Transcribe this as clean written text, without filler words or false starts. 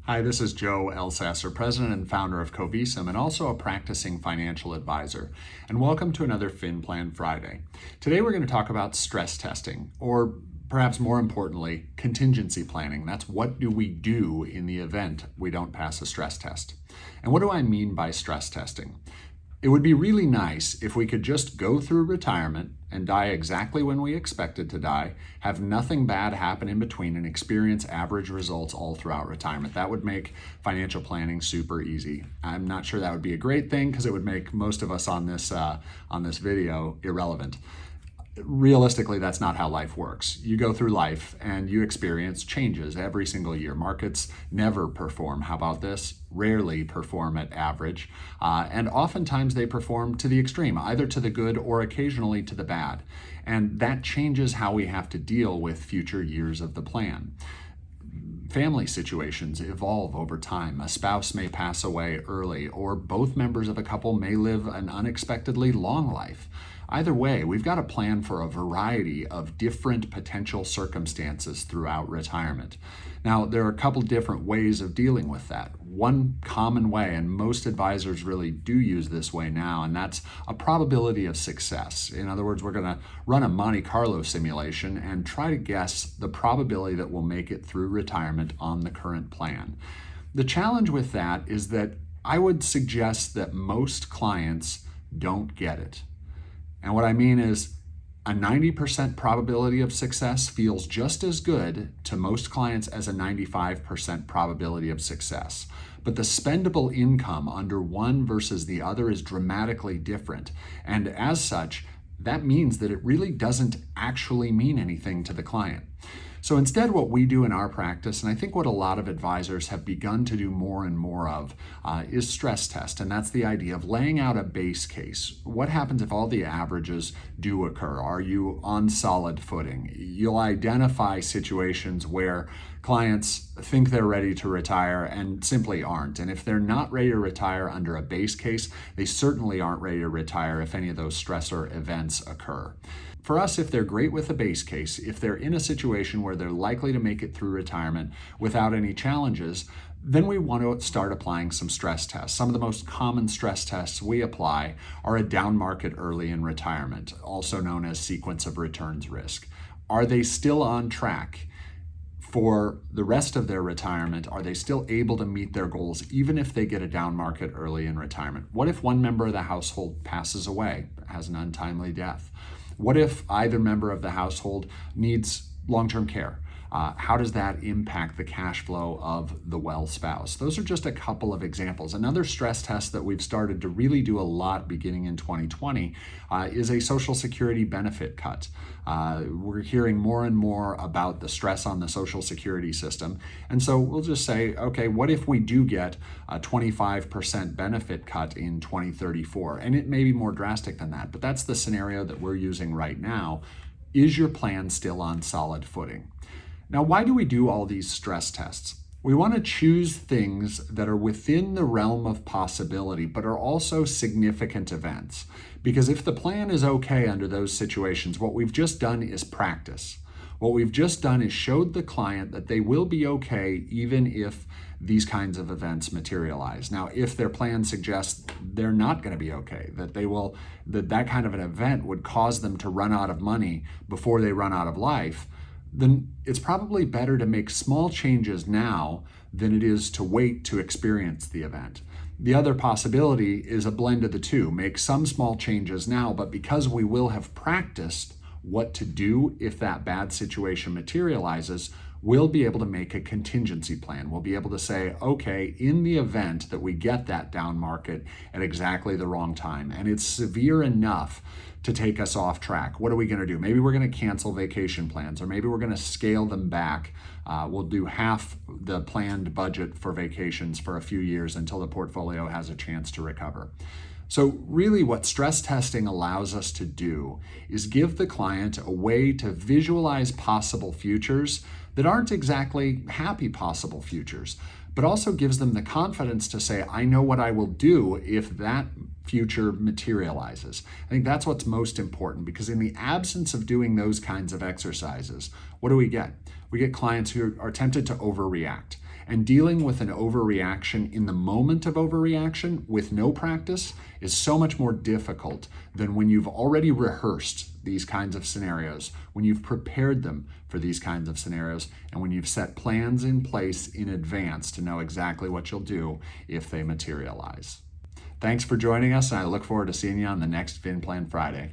Hi, this is Joe Elsasser, President and founder of Covisum and also a practicing financial advisor. And welcome to another FinPlan Friday. Today we're going to talk about stress testing, or perhaps more importantly, contingency planning. That's what do we do in the event we don't pass a stress test. And what do I mean by stress testing? It would be really nice if we could just go through retirement and die exactly when we expected to die, have nothing bad happen in between, and experience average results all throughout retirement. That would make financial planning super easy. I'm not sure that would be a great thing because it would make most of us on this video irrelevant. Realistically, that's not how life works. You go through life and you experience changes every single year. Markets never perform. How about this? Rarely perform at average. And oftentimes they perform to the extreme, either to the good or occasionally to the bad. And that changes how we have to deal with future years of the plan. Family situations evolve over time. A spouse may pass away early, or both members of a couple may live an unexpectedly long life. Either way, we've got to plan for a variety of different potential circumstances throughout retirement. Now, there are a couple different ways of dealing with that. One common way, and most advisors really do use this way now, and that's a probability of success. In other words, we're going to run a Monte Carlo simulation and try to guess the probability that we'll make it through retirement on the current plan. The challenge with that is that I would suggest that most clients don't get it. And what I mean is a 90% probability of success feels just as good to most clients as a 95% probability of success. But the spendable income under one versus the other is dramatically different. And as such, that means that it really doesn't actually mean anything to the client. So instead, what we do in our practice, and I think what a lot of advisors have begun to do more and more of, is stress test. And that's the idea of laying out a base case. What happens if all the averages do occur? Are you on solid footing? You'll identify situations where clients think they're ready to retire and simply aren't. And if they're not ready to retire under a base case, they certainly aren't ready to retire if any of those stressor events occur. For us, if they're great with a base case, if they're in a situation where they're likely to make it through retirement without any challenges, then we want to start applying some stress tests. Some of the most common stress tests we apply are a down market early in retirement, also known as sequence of returns risk. Are they still on track for the rest of their retirement? Are they still able to meet their goals even if they get a down market early in retirement? What if one member of the household passes away, has an untimely death? What if either member of the household needs long-term care? How does that impact the cash flow of the well spouse? Those are just a couple of examples. Another stress test that we've started to really do a lot beginning in 2020 is a Social Security benefit cut. We're hearing more and more about the stress on the Social Security system. And so we'll just say, okay, what if we do get a 25% benefit cut in 2034? And it may be more drastic than that, but that's the scenario that we're using right now. Is your plan still on solid footing? Now, why do we do all these stress tests? We want to choose things that are within the realm of possibility, but are also significant events. Because if the plan is okay under those situations, what we've just done is practice. What we've just done is showed the client that they will be okay even if these kinds of events materialize. Now, if their plan suggests they're not going to be okay, that kind of an event would cause them to run out of money before they run out of life, then it's probably better to make small changes now than it is to wait to experience the event. The other possibility is a blend of the two. Make some small changes now, but because we will have practiced what to do if that bad situation materializes, we'll be able to make a contingency plan. We'll be able to say, okay, in the event that we get that down market at exactly the wrong time, and it's severe enough to take us off track, what are we going to do? Maybe we're going to cancel vacation plans, or maybe we're going to scale them back. We'll do half the planned budget for vacations for a few years until the portfolio has a chance to recover. So really what stress testing allows us to do is give the client a way to visualize possible futures that aren't exactly happy possible futures, but also gives them the confidence to say, I know what I will do if that future materializes. I think that's what's most important, because in the absence of doing those kinds of exercises, what do we get? We get clients who are tempted to overreact. And dealing with an overreaction in the moment of overreaction with no practice is so much more difficult than when you've already rehearsed these kinds of scenarios, when you've prepared them for these kinds of scenarios, and when you've set plans in place in advance to know exactly what you'll do if they materialize. Thanks for joining us, and I look forward to seeing you on the next FinPlan Friday.